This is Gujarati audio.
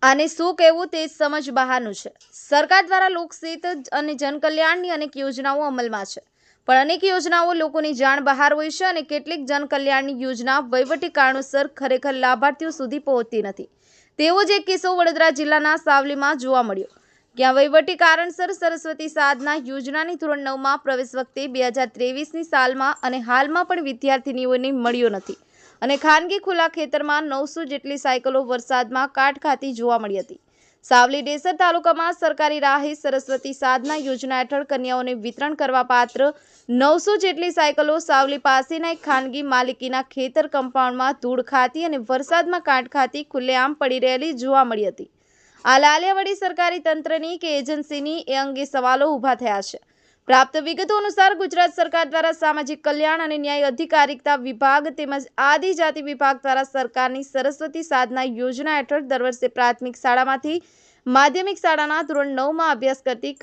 આને શું કહેવું તે સમજ બહારનું છે। સરકાર દ્વારા લોકહિત અને જનકલ્યાણની અનેક યોજનાઓ અમલમાં છે, પણ અનેક યોજનાઓ લોકોની જાણ બહાર હોય છે અને કેટલીક જનકલ્યાણની યોજના વહીવટી કારણોસર ખરેખર લાભાર્થીઓ સુધી પહોંચતી નથી। તેવો જ એક કિસ્સો વડોદરા જિલ્લાના સાવલીમાં જોવા મળ્યો, જ્યાં વહીવટી કારણસર સરસ્વતી સાધના યોજનાની ધોરણ 9માં પ્રવેશ વખતે 2023ની સાલમાં અને હાલમાં પણ વિદ્યાર્થીનીઓને મળ્યો નથી અને ખાનગી ખુલ્લા ખેતરમાં 900 જેટલી સાયકલો વરસાદમાં કાટ ખાતી જોવા મળી હતી। સાવલી ડેસર તાલુકામાં સરકારી રાહે સરસ્વતી સાધના યોજના હેઠળ કન્યાઓને વિતરણ કરવા પાત્ર 900 જેટલી સાયકલો સાવલી પાસેના એક ખાનગી માલિકીના ખેતર કમ્પાઉન્ડમાં ધૂળ ખાતી અને વરસાદમાં કાટ ખાતી ખુલ્લેઆમ પડી રહેલી જોવા મળી હતી। આ લાલિયાવાડી સરકારી તંત્રની કે એજન્સીની એ અંગે સવાલો ઊભા થયા છે। પ્રાપ્ત વિગતો અનુસાર ગુજરાત સરકાર દ્વારા સામાજિક કલ્યાણ અને ન્યાય અધિકારિતા વિભાગ તેમજ આદિજાતિ વિભાગ દ્વારા સરકારની સરસ્વતી સાધના યોજના હેઠળ દર વર્ષે પ્રાથમિક શાળામાંથી માધ્યમિક શાળાના ધોરણ 9માં અભ્યાસ કરતી